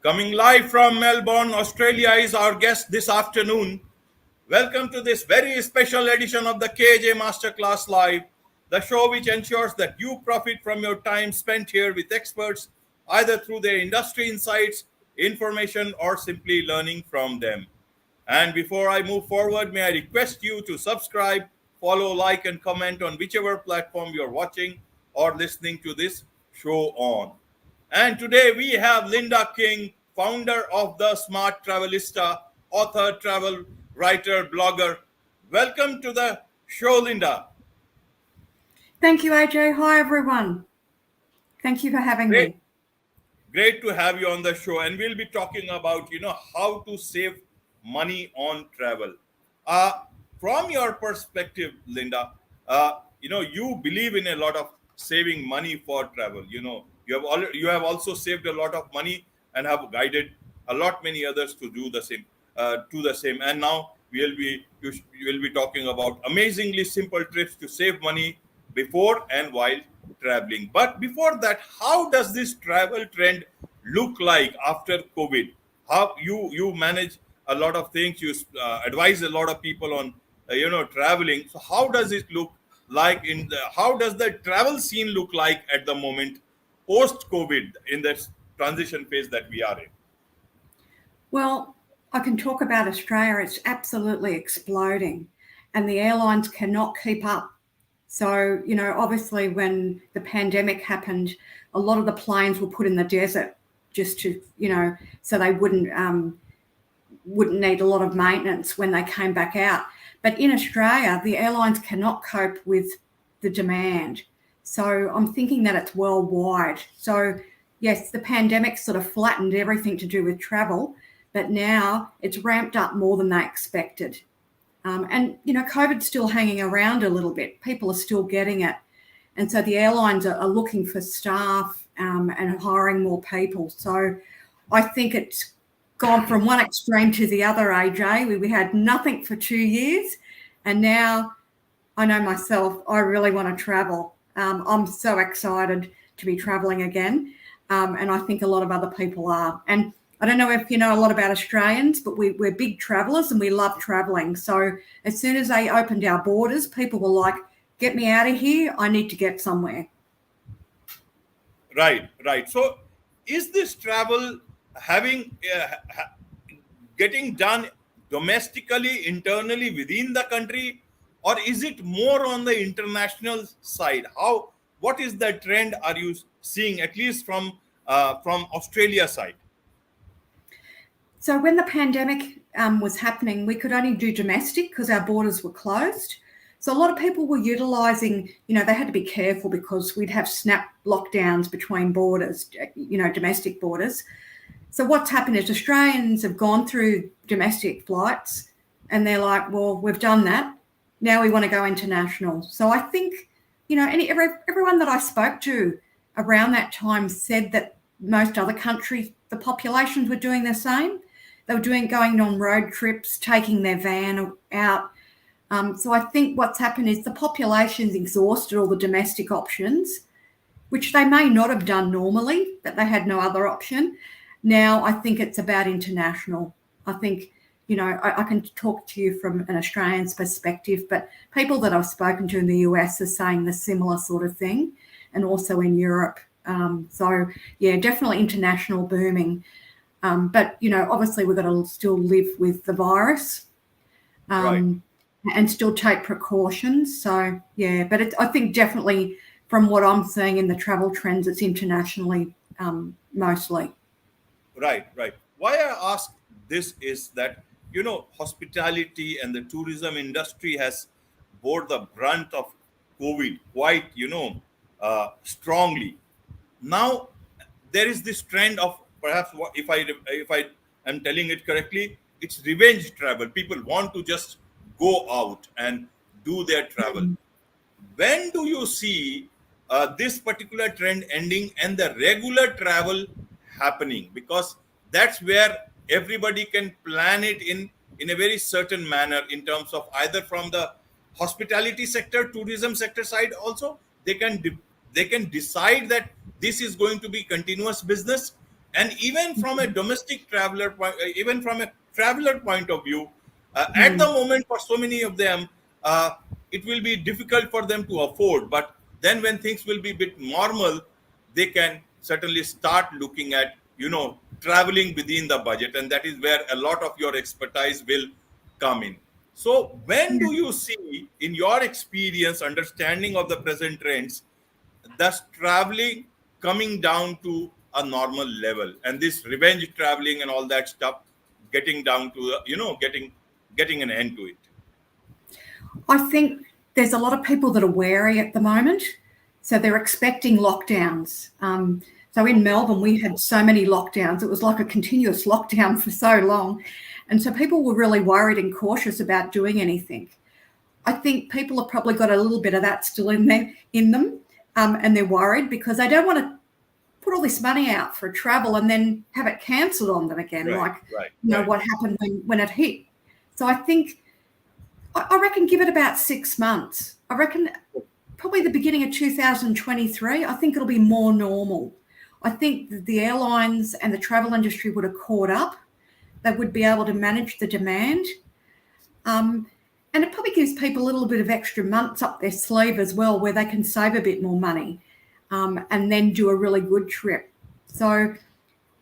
Coming live from Melbourne, Australia is our guest this afternoon. Welcome to this very special edition of the KJ Masterclass Live, the show which ensures that you profit from your time spent here with experts, either through their industry insights, information, or simply learning from them. And before I move forward, may I request you to subscribe, follow, like, and comment on whichever platform you're watching or listening to this show on. And today we have Linda King, founder of the Smart Travelista, author, travel writer, blogger. Welcome to the show, Linda. Thank you, Ajay. Hi, everyone. Thank you for having me. Great to have you on the show. And we'll be talking about, how to save money on travel. From your perspective, Linda, you believe in a lot of saving money for travel. You have also saved a lot of money and have guided a lot many others to do the same. And now you will be talking about amazingly simple trips to save money before and while traveling. But before that, how does this travel trend look like after COVID? How you manage a lot of things, you advise a lot of people on traveling. So how does it look like how does the travel scene look like at the moment post COVID, in that transition phase that we are in? Well, I can talk about Australia. It's absolutely exploding and the airlines cannot keep up. So, obviously when the pandemic happened, a lot of the planes were put in the desert just to, so they wouldn't need a lot of maintenance when they came back out. But in Australia, the airlines cannot cope with the demand. So I'm thinking that it's worldwide. So yes, the pandemic sort of flattened everything to do with travel, but now it's ramped up more than they expected. COVID's still hanging around a little bit. People are still getting it. And so the airlines are looking for staff and hiring more people. So I think it's gone from one extreme to the other, AJ. We had nothing for 2 years. And now I know myself, I really want to travel. I'm so excited to be traveling again. And I think a lot of other people are. And I don't know if you know a lot about Australians, but we're big travelers and we love traveling. So as soon as they opened our borders, people were like, get me out of here. I need to get somewhere. Right. So is this travel getting done domestically, internally within the country, or is it more on the international side? What is the trend are you seeing, at least from Australia side? So when the pandemic was happening, we could only do domestic because our borders were closed. So a lot of people were utilising, they had to be careful because we'd have snap lockdowns between borders, domestic borders. So what's happened is Australians have gone through domestic flights and they're like, well, we've done that. Now we want to go international. So I think, everyone that I spoke to around that time said that most other countries, the populations were doing the same. They were going on road trips, taking their van out. So I think what's happened is the population's exhausted all the domestic options, which they may not have done normally, but they had no other option. Now I think it's about international. I think, I can talk to you from an Australian's perspective, but people that I've spoken to in the US are saying the similar sort of thing, and also in Europe. So yeah, definitely international booming. But, obviously we've got to still live with the virus. Right. And still take precautions. So, yeah, but I think definitely from what I'm seeing in the travel trends, it's internationally mostly. Right. Why I ask this is that, hospitality and the tourism industry has bore the brunt of COVID quite, strongly. Now, there is this trend of perhaps, if I am telling it correctly, it's revenge travel. People want to just go out and do their travel. When do you see this particular trend ending and the regular travel happening? Because that's where everybody can plan it in a very certain manner, in terms of either from the hospitality sector, tourism sector side also, they can decide that this is going to be continuous business, And even from a domestic traveler point, even from a traveler point of view, at the Mm. moment for so many of them, uh, it will be difficult for them to afford. But then when things will be a bit normal, they can certainly start looking at, traveling within the budget, and that is where a lot of your expertise will come in. So when Yeah. do you see, in your experience, understanding of the present trends, thus traveling coming down to a normal level, and this revenge traveling and all that stuff getting down to getting an end to it? I think there's a lot of people that are wary at the moment. So they're expecting lockdowns. So in Okay. Melbourne, we had so many lockdowns. It was like a continuous lockdown for so long. And so people were really worried and cautious about doing anything. I think people have probably got a little bit of that still in them, and they're worried because they don't want to put all this money out for travel and then have it cancelled on them again, Right, like right, right. what happened when it hit. So I think I reckon give it about 6 months. I reckon probably the beginning of 2023. I think it'll be more normal. I think the airlines and the travel industry would have caught up. They would be able to manage the demand. And it probably gives people a little bit of extra months up their sleeve as well, where they can save a bit more money, and then do a really good trip. So,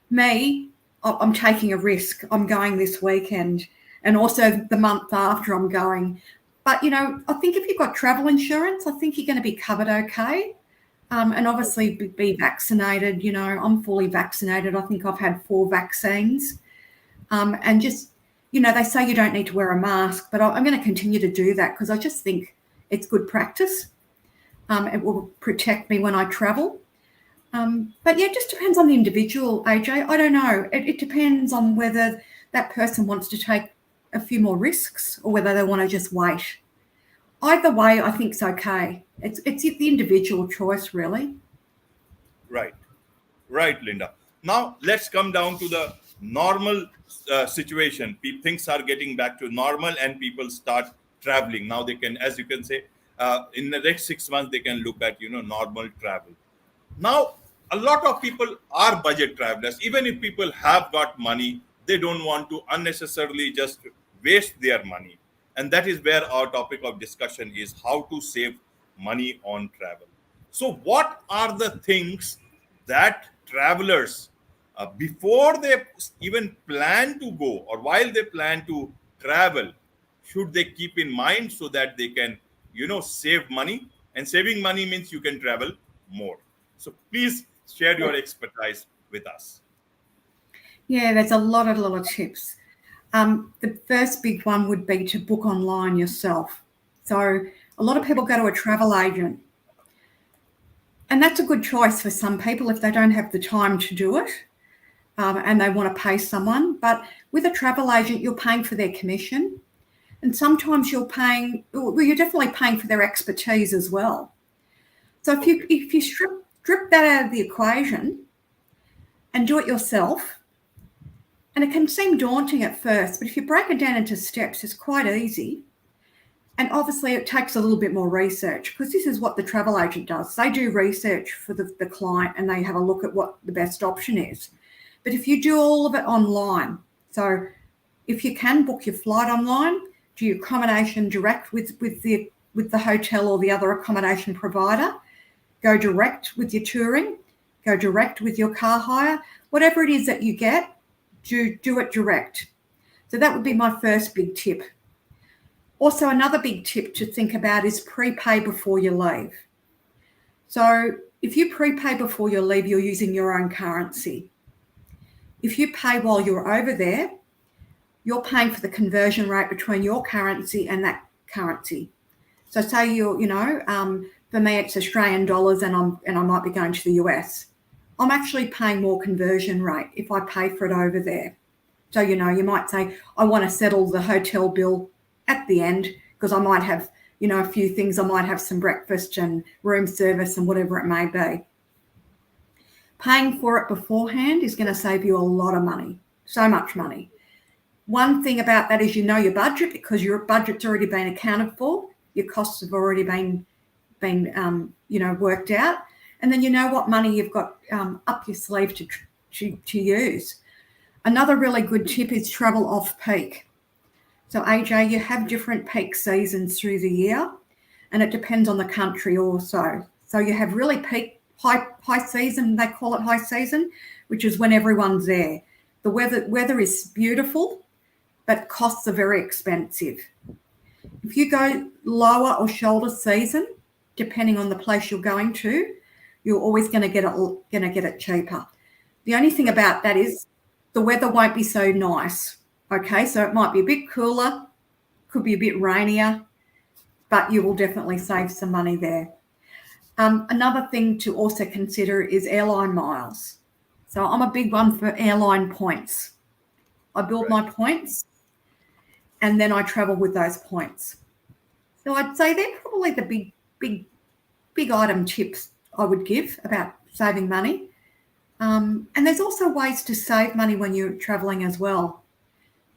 me, I'm taking a risk. I'm going this weekend, and also the month after I'm going. But, I think if you've got travel insurance, I think you're going to be covered okay. And obviously be vaccinated. I'm fully vaccinated. I think I've had 4 vaccines. And just, they say you don't need to wear a mask, but I'm going to continue to do that because I just think it's good practice. It will protect me when I travel. But yeah, it just depends on the individual, AJ. I don't know. It depends on whether that person wants to take a few more risks or whether they want to just wait. Either way, I think it's okay. It's the individual choice, really. Right. Right, Linda. Now let's come down to the normal situation. Things are getting back to normal, and people start traveling. Now they can, as you can say, in the next 6 months, they can look at normal travel. Now, a lot of people are budget travelers. Even if people have got money, they don't want to unnecessarily just waste their money. And that is where our topic of discussion is: how to save money on travel. So, what are the things that travelers, before they even plan to go or while they plan to travel, should they keep in mind so that they can, save money? And saving money means you can travel more. So please share your expertise with us. Yeah, there's a lot of little tips. The first big one would be to book online yourself. So a lot of Okay. people go to a travel agent, and that's a good choice for some people if they don't have the time to do it, and they want to pay someone. But with a travel agent, you're paying for their commission, and sometimes you're definitely paying for their expertise as well. So if you Okay. if you strip that out of the equation and do it yourself, and it can seem daunting at first, but if you break it down into steps, it's quite easy. And obviously, it takes a little bit more research because this is what the travel agent does. They do research for the client and they have a look at what the best option is. But if you do all of it online, so if you can book your flight online, do your accommodation direct with the hotel or the other accommodation provider, go direct with your touring, go direct with your car hire, whatever it is that you get, do it direct. So that would be my first big tip. Also, another big tip to think about is prepay before you leave. So if you prepay before you leave, you're using your own currency. If you pay while you're over there, you're paying for the conversion rate between your currency and that currency. So say for me it's Australian dollars and I might be going to the US. I'm actually paying more conversion rate if I pay for it over there. So you might say I want to settle the hotel bill at the end because I might have a few things. I might have some breakfast and room service and whatever it may be. Paying for it beforehand is going to save you a lot of money, so much money. One thing about that is your budget because your budget's already been accounted for. Your costs have already been worked out, and then you know what money you've got up your sleeve to use. Another really good tip is travel off peak. So AJ, you have different peak seasons through the year, and it depends on the country also. So you have really peak high season, they call it high season, which is when everyone's there. The weather is beautiful, but costs are very expensive. If you go lower or shoulder season, depending on the place you're going to, you're always going to get it cheaper. The only thing about that is the weather won't be so nice. Okay, so it might be a bit cooler, could be a bit rainier, but you will definitely save some money there. Another thing to also consider is airline miles. So I'm a big one for airline points. I build my points and then I travel with those points. So I'd say they're probably the big item tips I would give about saving money. And there's also ways to save money when you're traveling as well.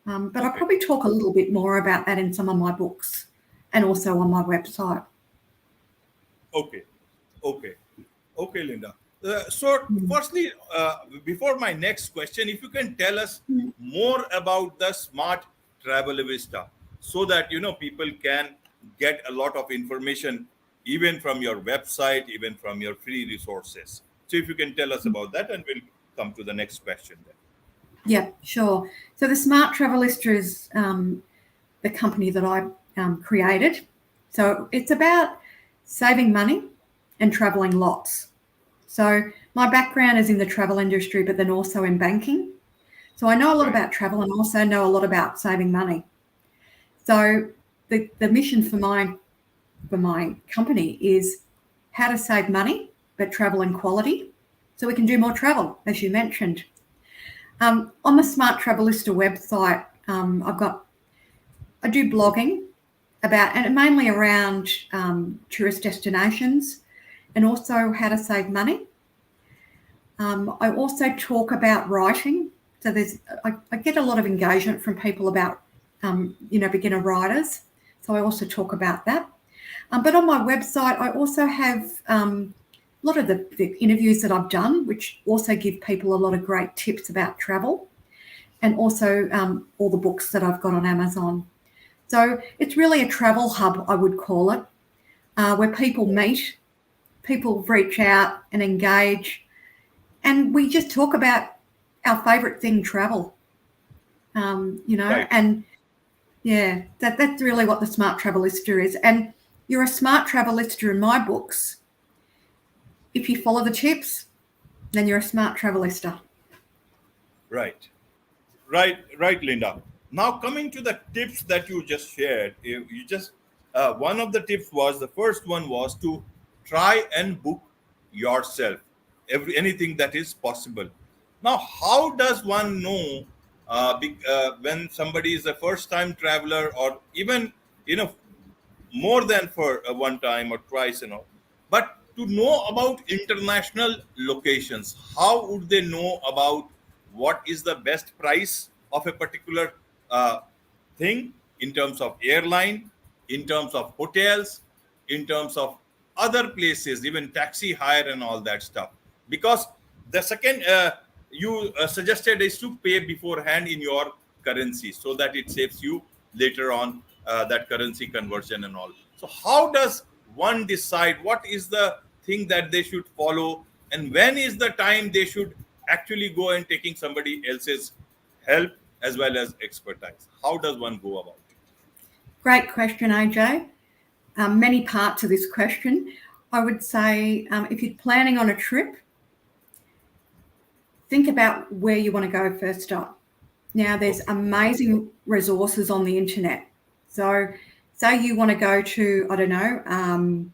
But I'll probably talk a little bit more about that in some of my books and also on my website. Okay, Linda. So, firstly, before my next question, if you can tell us more about the Smart Travelista, so that people can get a lot of information, even from your website, even from your free resources. So, if you can tell us about that, and we'll come to the next question then. Yeah, sure. So the Smart Travelista is the company that I created. So it's about saving money and traveling lots. So my background is in the travel industry, but then also in banking. So I know a lot about travel and also know a lot about saving money. So the mission for my company is how to save money, but travel in quality, so we can do more travel, as you mentioned. On the Smart Travelista website, I do blogging about, and mainly around tourist destinations and also how to save money. I also talk about writing. So I get a lot of engagement from people about, beginner writers. So I also talk about that. But on my website, I also have a lot of the interviews that I've done, which also give people a lot of great tips about travel, and also all the books that I've got on Amazon. So it's really a travel hub, I would call it, where people meet, people reach out and engage, and we just talk about our favourite thing, travel. And yeah, that's really what the Smart Travelista is. And you're a Smart Travelista in my books. If you follow the tips, then you're a Smart Travelista. Right, Linda. Now coming to the tips that you just shared, one of the tips was, the first one was to try and book yourself anything that is possible. Now, how does one know when somebody is a first-time traveler, or even more than for one time or twice, but to know about international locations? How would they know about what is the best price of a particular thing, in terms of airline, in terms of hotels, in terms of other places, even taxi hire and all that stuff? Because the second you suggested is to pay beforehand in your currency, so that it saves you later on that currency conversion and all. So how does one decide what is the thing that they should follow, and when is the time they should actually go and taking somebody else's help as well as expertise? How does one go about it? Great question, AJ. Many parts of this question. I would say if you're planning on a trip, think about where you want to go first up. Now, there's amazing resources on the internet. So say you want to go to, I don't know,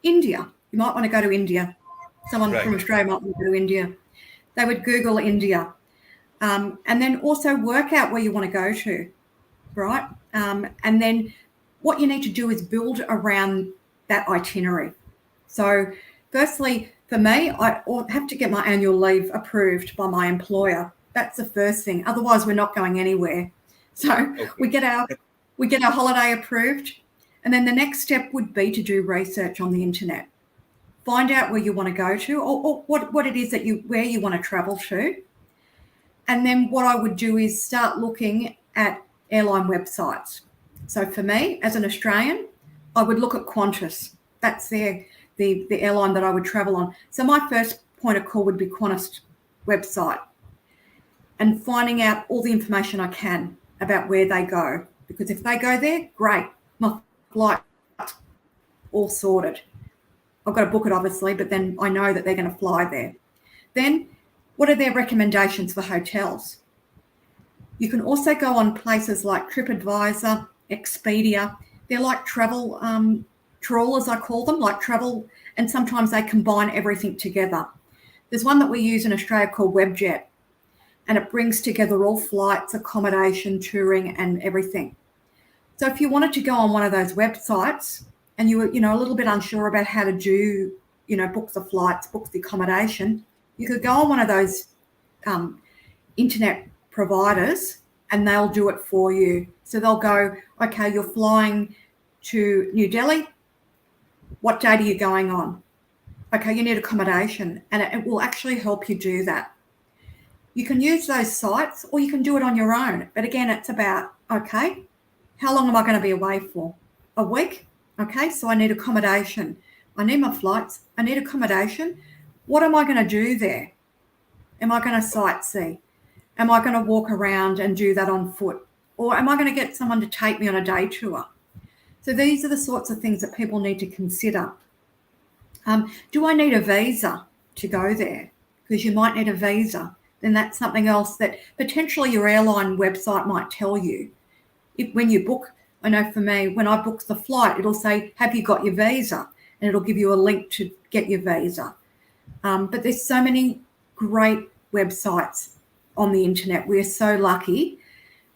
India. You might want to go to India. Someone from Australia might want to go to India. They would Google India. And then also work out where you want to go to, right? And then what you need to do is build around that itinerary. So firstly, for me, I have to get my annual leave approved by my employer. That's the first thing. Otherwise, we're not going anywhere. So we get our holiday approved. And then the next step would be to do research on the internet. Find out where you want to go to, or what it is where you want to travel to. And then what I would do is start looking at airline websites. So for me, as an Australian, I would look at Qantas. That's the airline that I would travel on. So my first point of call would be Qantas website and finding out all the information I can about where they go. Because if they go there, great, my flight all sorted. I've got to book it, obviously, but then I know that they're going to fly there. Then, what are their recommendations for hotels? You can also go on places like TripAdvisor, Expedia. They're like travel trawlers, I call them, like travel, and sometimes they combine everything together. There's one that we use in Australia called Webjet, and it brings together all flights, accommodation, touring, and everything. So if you wanted to go on one of those websites and you were, a little bit unsure about how to do, book the flights, book the accommodation, you could go on one of those internet providers and they'll do it for you. So they'll go, okay, you're flying to New Delhi. What date are you going on? Okay, you need accommodation, and it will actually help you do that. You can use those sites or you can do it on your own. But again, it's about, okay, how long am I going to be away for? A week? Okay, so I need accommodation. I need my flights. I need accommodation. What am I going to do there? Am I going to sightsee? Am I going to walk around and do that on foot? Or am I going to get someone to take me on a day tour? So these are the sorts of things that people need to consider. Do I need a visa to go there? Because you might need a visa. Then that's something else that potentially your airline website might tell you. When you book, I know for me, when I book the flight, it'll say, have you got your visa? And it'll give you a link to get your visa. But there's so many great websites on the internet. We're so lucky.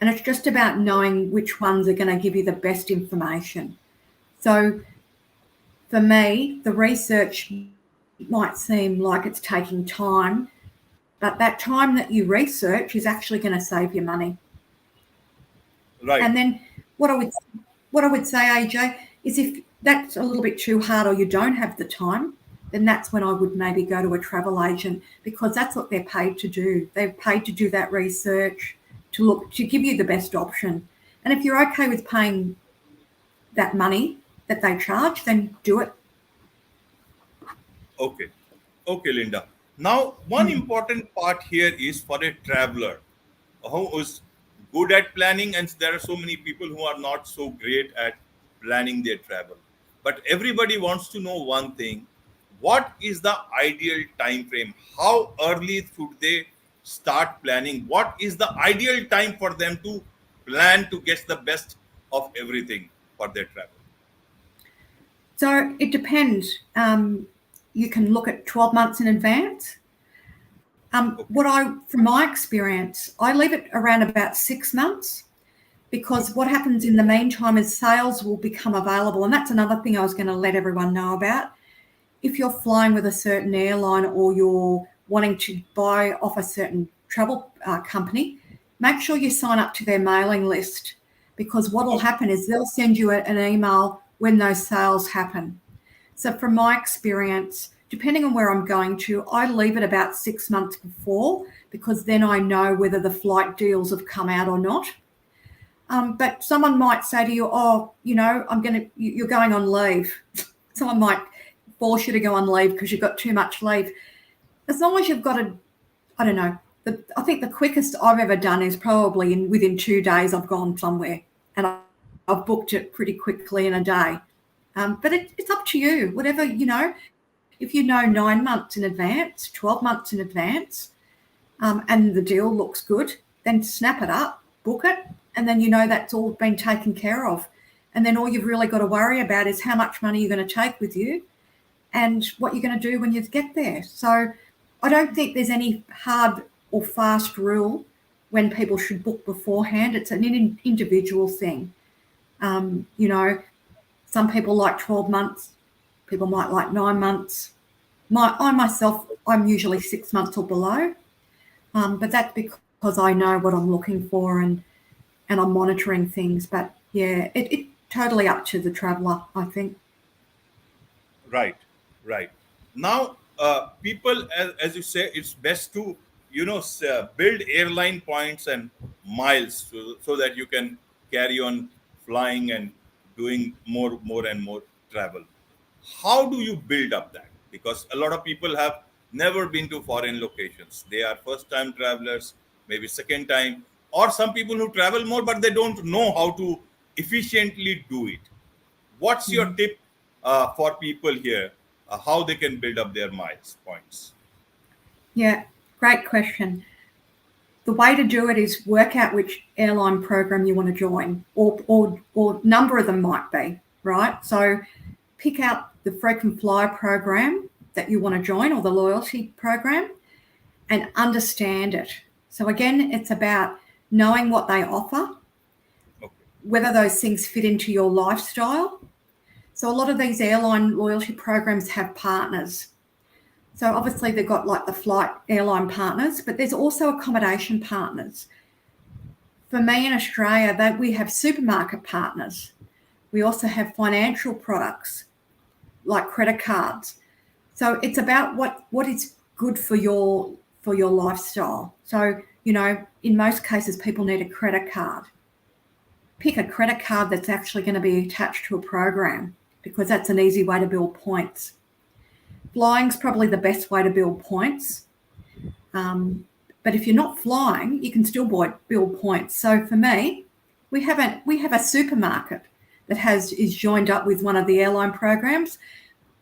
And it's just about knowing which ones are going to give you the best information. So for me, the research might seem like it's taking time, but that time that you research is actually going to save you money. Right. And then what I would say, AJ, is if that's a little bit too hard or you don't have the time, then that's when I would maybe go to a travel agent, because that's what they're paid to do. They're paid to do that research, to give you the best option. And if you're okay with paying that money that they charge, then do it. Okay. Okay, Linda. Now, one important part here is for a traveler who is good at planning, and there are so many people who are not so great at planning their travel. But everybody wants to know one thing: what is the ideal time frame? How early should they start planning? What is the ideal time for them to plan to get the best of everything for their travel? So it depends. You can look at 12 months in advance. From my experience, I leave it around about 6 months, because what happens in the meantime is sales will become available. And that's another thing I was going to let everyone know about. If you're flying with a certain airline or you're wanting to buy off a certain travel company, make sure you sign up to their mailing list, because what will happen is they'll send you an email when those sales happen. So from my experience, depending on where I'm going to, I leave it about 6 months before, because then I know whether the flight deals have come out or not. But someone might say to you, you're going on leave. Someone might force you to go on leave because you've got too much leave. As long as you've got I think the quickest I've ever done is probably within 2 days I've gone somewhere, and I've booked it pretty quickly in a day. But it's up to you, whatever, if you know 9 months in advance, 12 months in advance, and the deal looks good, then snap it up, book it, and then that's all been taken care of. And then all you've really got to worry about is how much money you're going to take with you and what you're going to do when you get there. So I don't think there's any hard or fast rule when people should book beforehand. It's an individual thing. Some people like 12 months, people might like 9 months. I'm usually 6 months or below, but that's because I know what I'm looking for and I'm monitoring things. But yeah, it's totally up to the traveller, I think. Right. Now, people, as you say, it's best to build airline points and miles so that you can carry on flying and doing more and more travel. How do you build up that? Because a lot of people have never been to foreign locations. They are first time travelers, maybe second time, or some people who travel more but they don't know how to efficiently do it. What's your Mm. tip for people here, how they can build up their miles points? Yeah, great question. The way to do it is work out which airline program you want to join, or number of them might be, right? So pick out the frequent flyer program that you want to join or the loyalty program and understand it. So again, it's about knowing what they offer, Okay. whether those things fit into your lifestyle. So a lot of these airline loyalty programs have partners. So obviously they've got like the flight airline partners, but there's also accommodation partners. For me in Australia, that we have supermarket partners. We also have financial products like credit cards. So it's about what is good for your lifestyle. So, in most cases people need a credit card. Pick a credit card that's actually going to be attached to a program because that's an easy way to build points. Flying's probably the best way to build points. But if you're not flying, you can still build points. So for me, we have a supermarket that is joined up with one of the airline programs.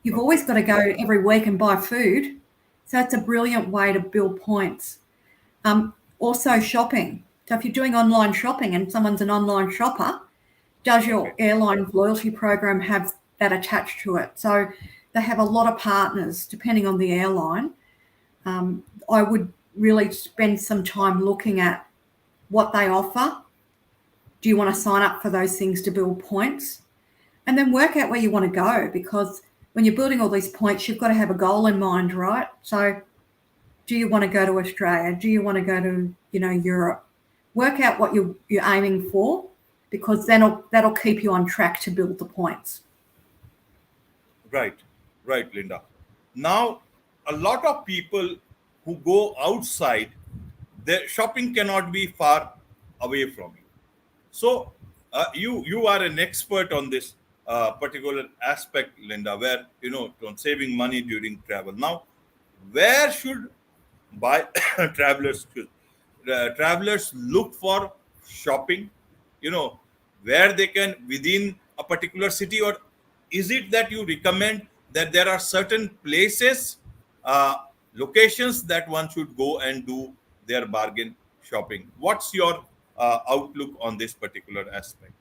You've always got to go every week and buy food. So it's a brilliant way to build points. Also shopping. So if you're doing online shopping and someone's an online shopper, does your airline loyalty program have that attached to it? So they have a lot of partners depending on the airline. I would really spend some time looking at what they offer. Do you want to sign up for those things to build points? And then work out where you want to go, because when you're building all these points, you've got to have a goal in mind, right? So do you want to go to Australia? Do you want to go to, Europe? Work out what you're aiming for, because then that'll keep you on track to build the points. Right, right, Linda. Now, a lot of people who go outside, their shopping cannot be far away from you. So, you are an expert on this particular aspect, Linda, where on saving money during travel. Now, where should buy travelers travelers look for shopping, you know where they can within a particular city, or is it that you recommend that there are certain places, uh, locations that one should go and do their bargain shopping? What's your outlook on this particular aspect?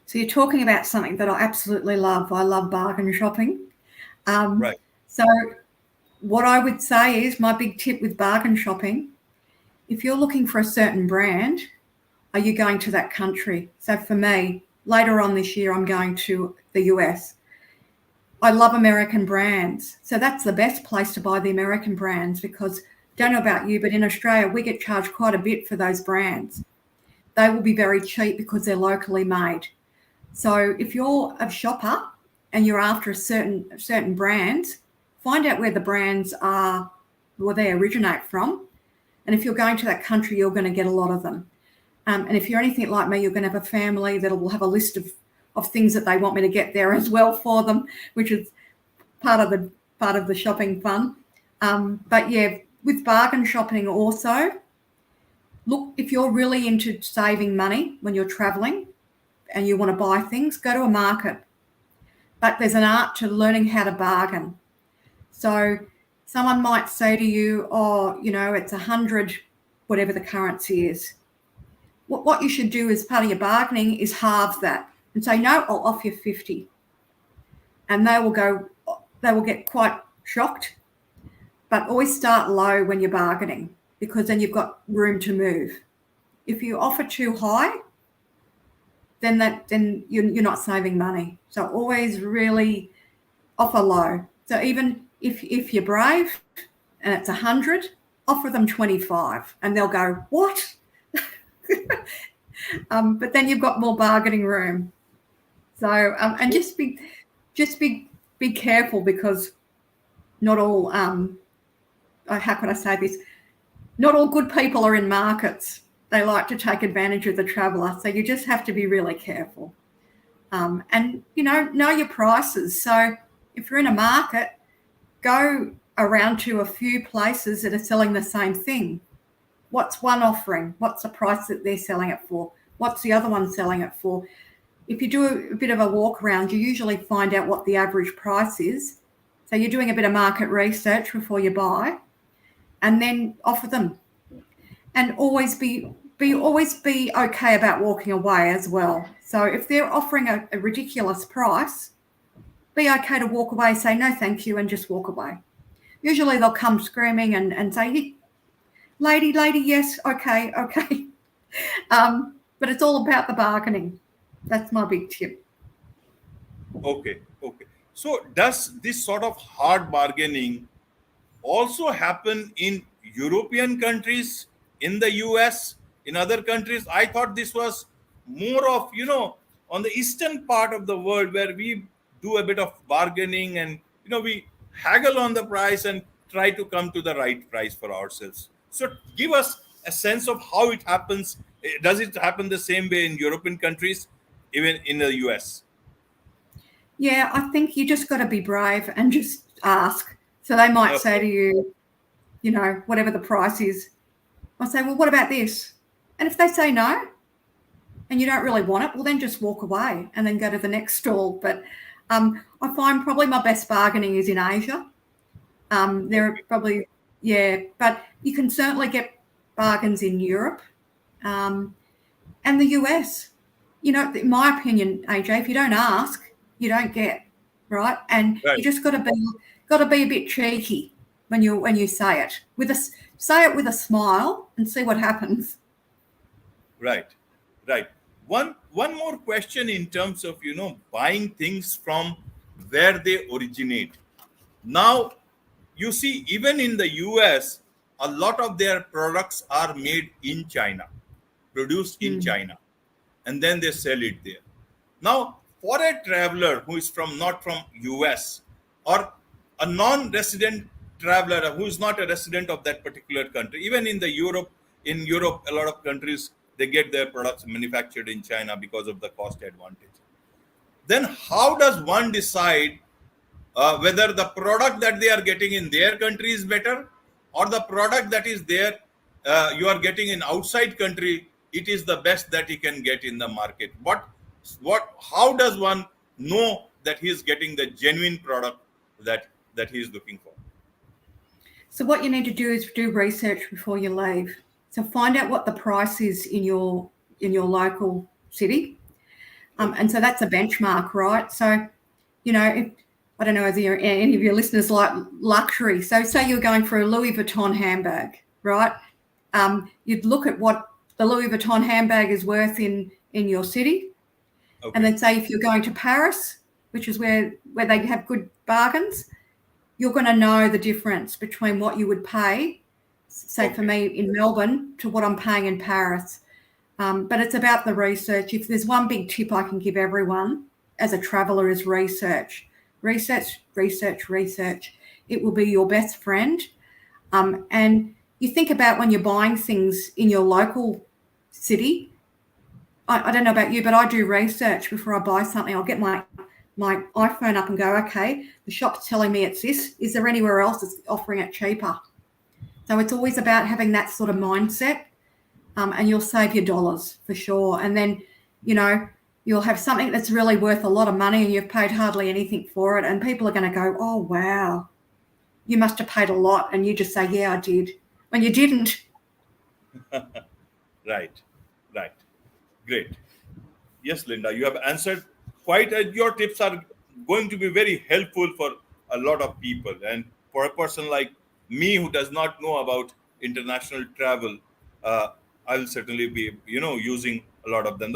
So you're talking about something that I absolutely love. I love bargain shopping. Right. So what I would say is my big tip with bargain shopping, if you're looking for a certain brand, are you going to that country? So for me, later on this year, I'm going to the US. I love American brands. So that's the best place to buy the American brands, because don't know about you, but in Australia, we get charged quite a bit for those brands. They will be very cheap because they're locally made. So if you're a shopper and you're after a certain brands, find out where the brands are, where they originate from. And if you're going to that country, you're going to get a lot of them. And if you're anything like me, you're going to have a family that will have a list of things that they want me to get there as well for them, which is part of the shopping fun. But yeah, with bargain shopping also, look, if you're really into saving money when you're traveling and you want to buy things, go to a market. But there's an art to learning how to bargain. So someone might say to you, oh, it's 100, whatever the currency is. What you should do as part of your bargaining is halve that and say, no, I'll offer you 50. And they will get quite shocked. But always start low when you're bargaining, because then you've got room to move. If you offer too high, then you're not saving money. So always really offer low. So even if you're brave and it's 100, offer them 25, and they'll go, what? But then you've got more bargaining room. So and just be careful, because not all how can I say this? Not all good people are in markets. They like to take advantage of the traveller. So you just have to be really careful. And, know your prices. So if you're in a market, go around to a few places that are selling the same thing. What's one offering? What's the price that they're selling it for? What's the other one selling it for? If you do a bit of a walk around, you usually find out what the average price is. So you're doing a bit of market research before you buy, and then offer them. And always be okay about walking away as well. So if they're offering a ridiculous price, be okay to walk away, say no thank you, and just walk away. Usually they'll come screaming and say, hey, lady, yes, okay. But it's all about the bargaining. That's my big tip. Okay, okay. So does this sort of hard bargaining also happen in European countries, in the US, in other countries? I thought this was more of, on the eastern part of the world where we do a bit of bargaining and, we haggle on the price and try to come to the right price for ourselves. So give us a sense of how it happens. Does it happen the same way in European countries, even in the US? Yeah, I think you just got to be brave and just ask. So they might say to you, whatever the price is, I'll say, well, what about this? And if they say no and you don't really want it, well, then just walk away and then go to the next stall. But I find probably my best bargaining is in Asia. There are probably, but you can certainly get bargains in Europe and the US. In my opinion, AJ, if you don't ask, you don't get, right? And Right. you just got to be a bit cheeky when you say it say it with a smile and see what happens. Right, right. One more question in terms of buying things from where they originate. Now, you see, even in the US, a lot of their products are made in China, produced in Mm. China, and then they sell it there. Now, for a traveler who is not from US, or a non-resident traveler who is not a resident of that particular country, even in Europe, a lot of countries they get their products manufactured in China because of the cost advantage. Then, how does one decide whether the product that they are getting in their country is better, or the product that is there you are getting in outside country, it is the best that he can get in the market? How does one know that he is getting the genuine product that he is looking for? So what you need to do is do research before you leave. So find out what the price is in your local city, and so that's a benchmark, right? So if I don't know if any of your listeners like luxury. So say you're going for a Louis Vuitton handbag, right? You'd look at what the Louis Vuitton handbag is worth in your city, Okay. and then say if you're going to Paris, which is where they have good bargains, you're going to know the difference between what you would pay, say for me in Melbourne, to what I'm paying in Paris. But it's about the research. If there's one big tip I can give everyone as a traveller is research. Research. It will be your best friend. And you think about when you're buying things in your local city. I don't know about you, but I do research before I buy something. I'll get my iPhone up and go, okay, the shop's telling me it's this. Is there anywhere else that's offering it cheaper? So it's always about having that sort of mindset, and you'll save your dollars for sure. And then, you'll have something that's really worth a lot of money and you've paid hardly anything for it. And people are going to go, oh, wow, you must have paid a lot. And you just say, yeah, I did, when you didn't. Right, right. Great. Yes, Linda, you have answered quite. Your tips are going to be very helpful for a lot of people, and for a person like me who does not know about international travel, I will certainly be, using a lot of them.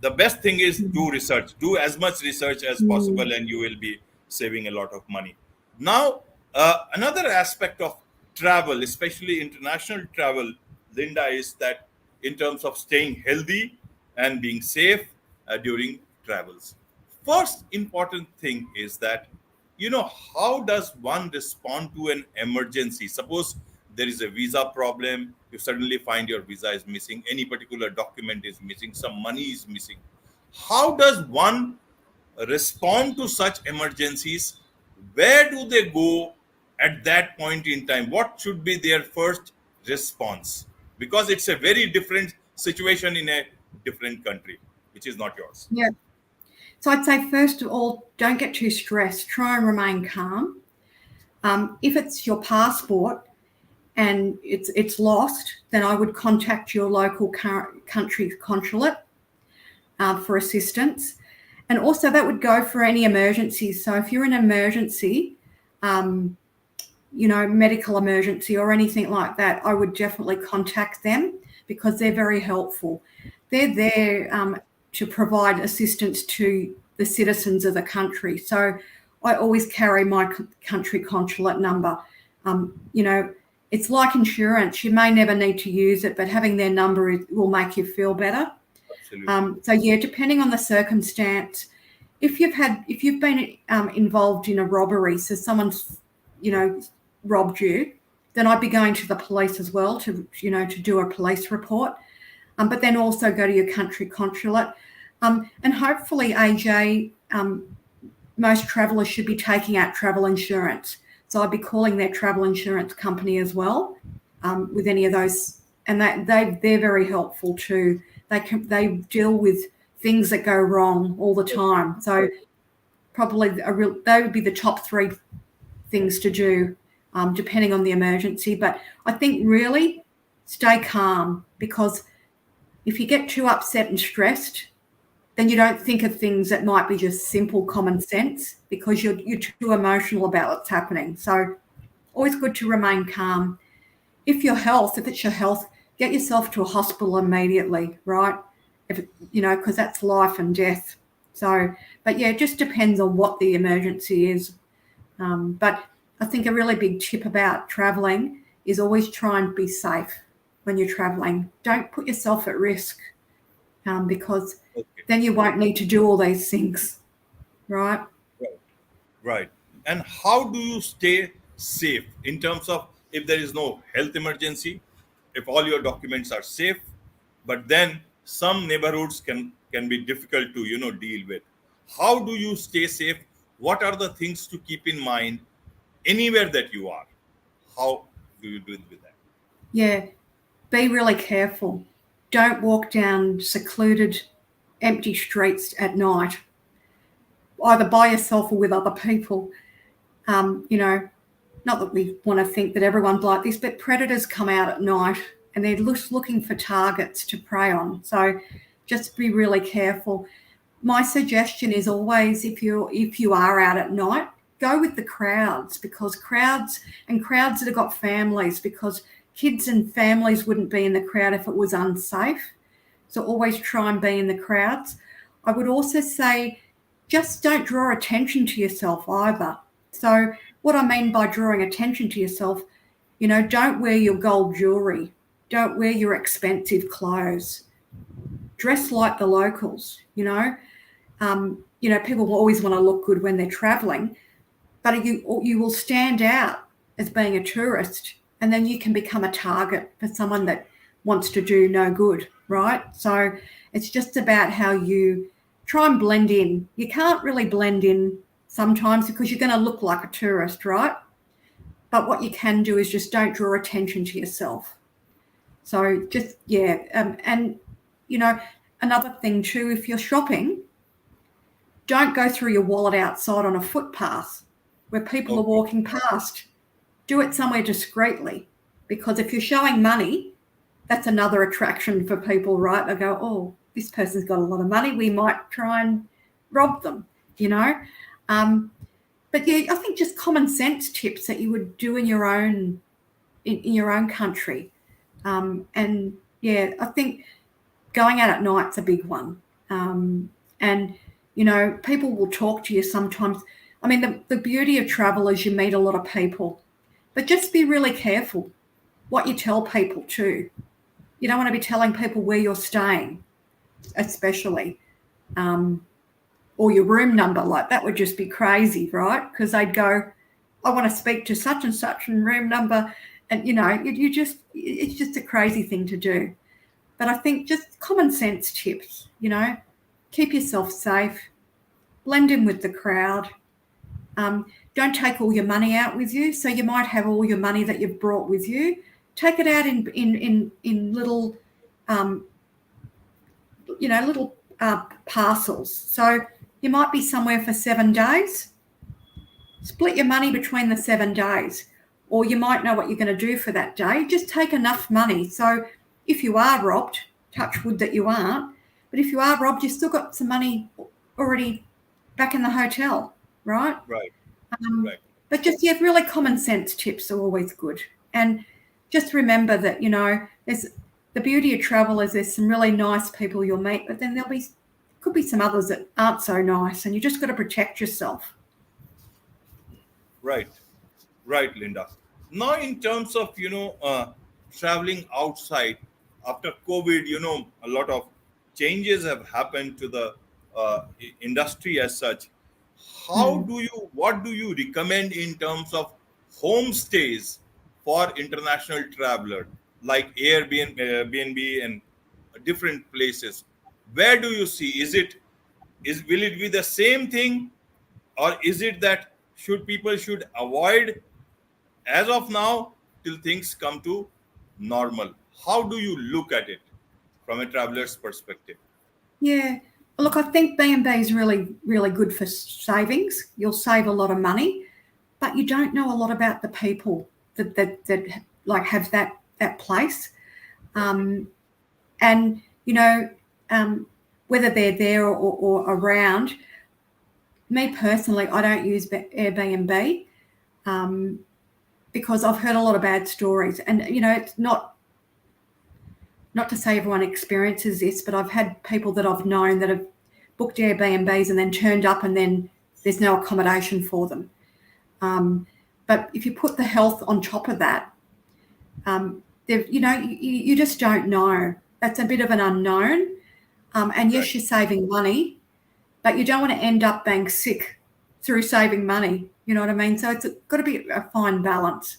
The best thing is do research, do as much research as possible, and you will be saving a lot of money. Now, another aspect of travel, especially international travel, Linda, is that in terms of staying healthy and being safe during travels. First important thing is that, how does one respond to an emergency? Suppose there is a visa problem, you suddenly find your visa is missing, any particular document is missing, some money is missing. How does one respond to such emergencies? Where do they go at that point in time? What should be their first response? Because it's a very different situation in a different country, which is not yours. Yeah. So I'd say, first of all, don't get too stressed. Try and remain calm. If it's your passport and it's lost, then I would contact your local country consulate for assistance. And also that would go for any emergencies. So if you're in an emergency, medical emergency or anything like that, I would definitely contact them because they're very helpful. They're there to provide assistance to the citizens of the country. So I always carry my country consulate number. It's like insurance. You may never need to use it, but having their number will make you feel better. Absolutely. Depending on the circumstance, if you've been involved in a robbery, so someone's, robbed you, then I'd be going to the police as well to do a police report. But then also go to your country consulate. And hopefully, AJ, most travellers should be taking out travel insurance. So I'd be calling their travel insurance company as well with any of those. And they're very helpful too. They deal with things that go wrong all the time. So probably they would be the top 3 things to do, depending on the emergency. But I think really stay calm, because if you get too upset and stressed, then you don't think of things that might be just simple common sense, because you're too emotional about what's happening. So always good to remain calm. If it's your health, get yourself to a hospital immediately, right? Because that's life and death. So, but yeah, it just depends on what the emergency is. But I think a really big tip about traveling is always try and be safe when you're traveling. Don't put yourself at risk, because then you won't need to do all these things, right? Right. And how do you stay safe in terms of, if there is no health emergency, if all your documents are safe, but then some neighborhoods can be difficult to deal with? How do you stay safe? What are the things to keep in mind anywhere that you are? How do you deal with that? Yeah, be really careful. Don't walk down secluded, empty streets at night, either by yourself or with other people. Not that we want to think that everyone's like this, but predators come out at night and they're looking for targets to prey on. So just be really careful. My suggestion is always, if you are out at night, go with the crowds, because crowds that have got families, because kids and families wouldn't be in the crowd if it was unsafe. So always try and be in the crowds. I would also say just don't draw attention to yourself either. So what I mean by drawing attention to yourself, don't wear your gold jewelry. Don't wear your expensive clothes. Dress like the locals, people will always want to look good when they're traveling, but you will stand out as being a tourist, and then you can become a target for someone that wants to do no good, right? So it's just about how you try and blend in. You can't really blend in sometimes because you're going to look like a tourist, right? But what you can do is just don't draw attention to yourself. So just, another thing too, if you're shopping, don't go through your wallet outside on a footpath where people are walking past. Do it somewhere discreetly, because if you're showing money, that's another attraction for people, right? They go, oh, this person's got a lot of money. We might try and rob them, But yeah, I think just common sense tips that you would do in your own country. And yeah, I think going out at night's a big one. And people will talk to you sometimes. I mean, the beauty of travel is you meet a lot of people, but just be really careful what you tell people too. You don't want to be telling people where you're staying, especially, or your room number. Like, that would just be crazy, right? Because they'd go, I want to speak to such and such and room number And, it's just a crazy thing to do. But I think just common sense tips, keep yourself safe, blend in with the crowd. Don't take all your money out with you. So you might have all your money that you've brought with you. Take it out in little, little parcels. So you might be somewhere for 7 days. Split your money between the 7 days, or you might know what you're going to do for that day. Just take enough money. So if you are robbed, touch wood that you aren't, but if you are robbed, you've still got some money already back in the hotel, right? Right. Right. But just, really common sense tips are always good. And just remember that, there's the beauty of travel is there's some really nice people you'll meet, but then could be some others that aren't so nice, and you just got to protect yourself. Right. Right, Linda. Now, in terms of, traveling outside after COVID, a lot of changes have happened to the industry as such. What do you recommend in terms of homestays for international traveler, like Airbnb and different places? Where do you see? Will it be the same thing, or is it that people should avoid as of now till things come to normal? How do you look at it from a traveler's perspective? Yeah. Look, I think B&B is really, really good for savings. You'll save a lot of money, but you don't know a lot about the people that like have that place. And, whether they're there or around. Me personally, I don't use Airbnb because I've heard a lot of bad stories. And, it's not to say everyone experiences this, but I've had people that I've known that have booked Airbnbs and then turned up and then there's no accommodation for them. But if you put the health on top of that, you just don't know. That's a bit of an unknown. And yes, you're saving money, but you don't want to end up being sick through saving money. You know what I mean? So it's got to be a fine balance.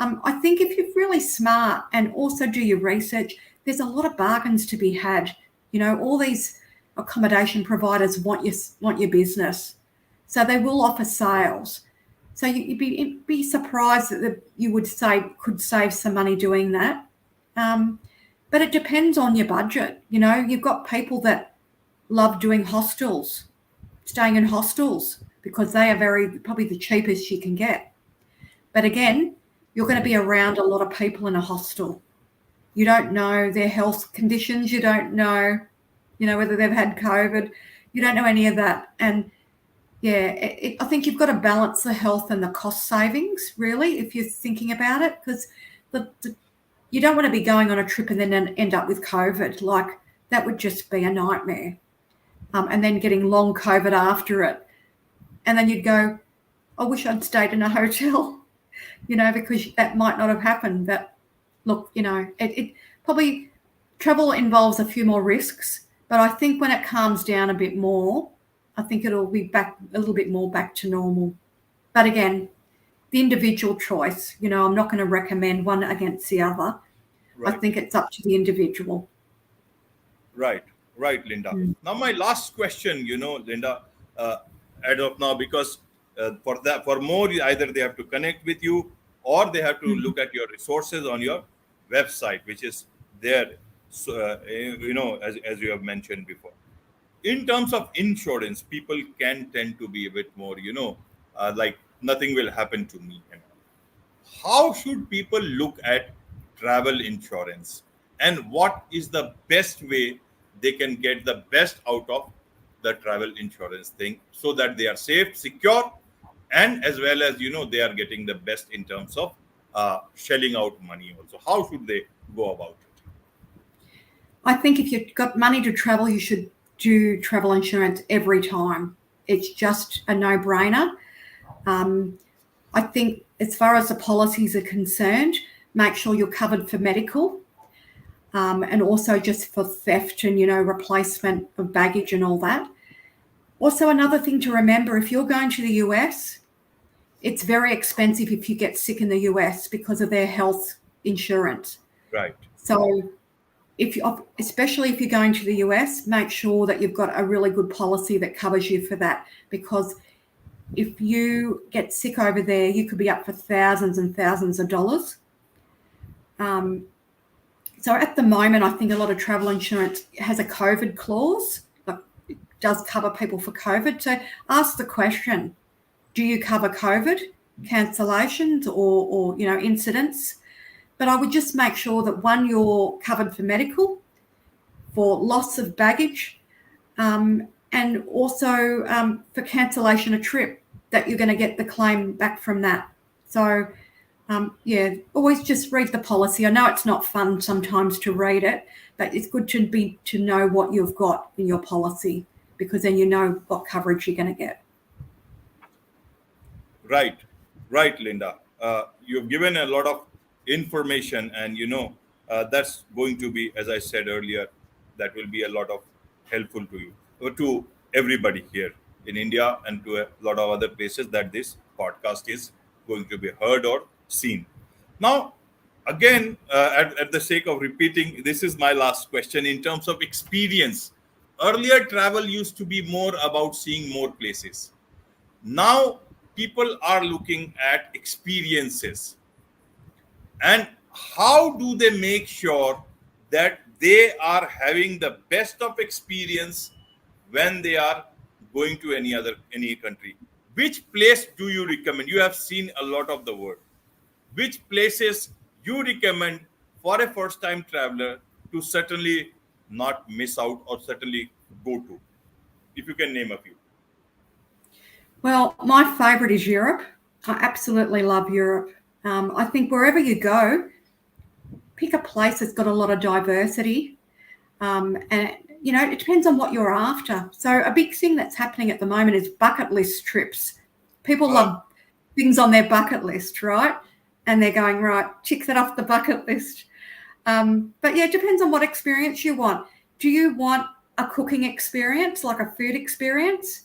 I think if you're really smart and also do your research, there's a lot of bargains to be had. All these accommodation providers want your business, so they will offer sales. So you'd be surprised that you could save some money doing that. But it depends on your budget. You've got people that love doing hostels, staying in hostels, because they are probably the cheapest you can get. But again, you're going to be around a lot of people in a hostel. You don't know their health conditions. You don't know, whether they've had COVID. You don't know any of that. And yeah, I think you've got to balance the health and the cost savings, really, if you're thinking about it, because you don't want to be going on a trip and then end up with COVID. Like, that would just be a nightmare. And then getting long COVID after it. And then you'd go, I wish I'd stayed in a hotel, because that might not have happened. But look, it probably, travel involves a few more risks, but I think when it calms down a bit more, I think it'll be back a little bit more back to normal. But again, the individual choice, I'm not going to recommend one against the other. Right. I think it's up to the individual. Right, Linda. Now, my last question, Linda, as of now, because for more, either they have to connect with you or they have to look at your resources on your website, which is there, as you have mentioned before. In terms of insurance, people can tend to be a bit more, like nothing will happen to me. How should people look at travel insurance, and what is the best way they can get the best out of the travel insurance thing, so that they are safe, secure, and as well as, they are getting the best in terms of shelling out money also? How should they go about it? I think if you've got money to travel, you should do travel insurance every time. It's just a no-brainer. I think as far as the policies are concerned, make sure you're covered for medical, and also just for theft and, replacement of baggage and all that. Also, another thing to remember, if you're going to the US, it's very expensive if you get sick in the US because of their health insurance. Right. So especially if you're going to the US, make sure that you've got a really good policy that covers you for that, because if you get sick over there, you could be up for thousands and thousands of dollars. So at the moment, I think a lot of travel insurance has a COVID clause, like it does cover people for COVID. So ask the question, do you cover COVID, cancellations or incidents? But I would just make sure that, one, you're covered for medical, for loss of baggage, and also for cancellation of trip, that you're going to get the claim back from that. So, always just read the policy. I know it's not fun sometimes to read it, but it's good to know what you've got in your policy, because then you know what coverage you're going to get. Right, Linda. You've given a lot of information, and that's going to be, as I said earlier, that will be a lot of helpful to you, or to everybody here in India, and to a lot of other places that this podcast is going to be heard or seen. Now, again, at the sake of repeating, this is my last question in terms of experience. Earlier, travel used to be more about seeing more places. Now, people are looking at experiences. And how do they make sure that they are having the best of experience when they are going to any country? Which place do you recommend? You have seen a lot of the world. Which places you recommend for a first time traveler to certainly not miss out, or certainly go to? If you can name a few. Well, my favourite is Europe. I absolutely love Europe. I think wherever you go, pick a place that's got a lot of diversity. And, it depends on what you're after. So a big thing that's happening at the moment is bucket list trips. People love things on their bucket list, right? And they're going, right, tick that off the bucket list. But yeah, it depends on what experience you want. Do you want a cooking experience, like a food experience?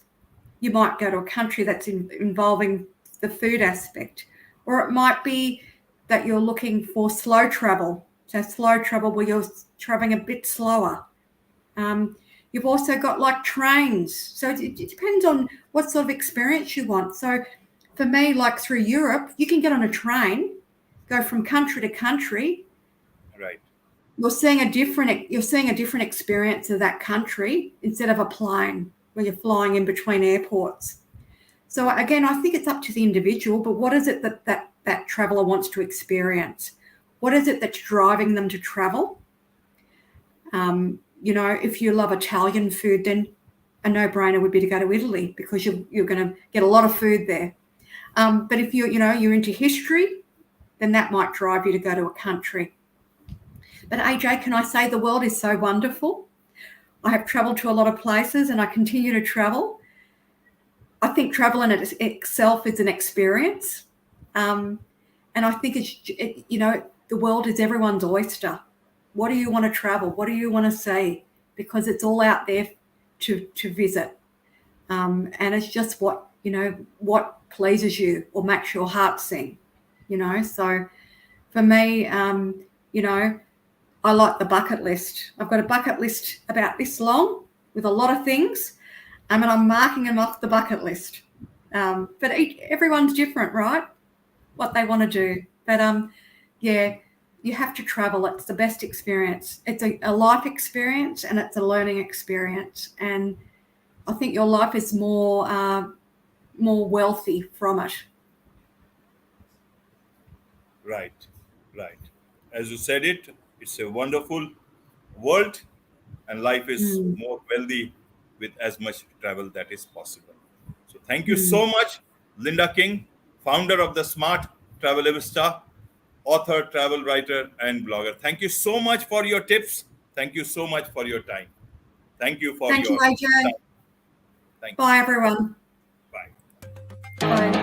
You might go to a country that's involving the food aspect. Or it might be that you're looking for slow travel. So slow travel where you're traveling a bit slower. You've also got like trains. So it depends on what sort of experience you want. So for me, like through Europe, you can get on a train, go from country to country. Right. You're seeing a different experience of that country instead of a plane where you're flying in between airports. So again, I think it's up to the individual, but what is it that traveller wants to experience? What is it that's driving them to travel? If you love Italian food, then a no-brainer would be to go to Italy, because you're going to get a lot of food there. But if you're into history, then that might drive you to go to a country. But AJ, can I say the world is so wonderful? I have travelled to a lot of places, and I continue to travel. I think travel in itself is an experience. And I think the world is everyone's oyster. What do you want to travel? What do you want to see? Because it's all out there to visit. And it's just what pleases you or makes your heart sing, So for me, I like the bucket list. I've got a bucket list about this long with a lot of things, and I'm marking them off the bucket list. But everyone's different, right? What they want to do. But you have to travel. It's the best experience. It's a life experience, and it's a learning experience. And I think your life is more wealthy from it. Right. As you said it's a wonderful world, and life is more wealthy with as much travel that is possible. So thank you so much, Linda King, founder of the Smart Travelista, author, travel writer, and blogger. Thank you so much for your tips. Thank you so much for your time. Thank you for Thank you, AJ. time. Thank you. Bye, everyone. Bye. Bye.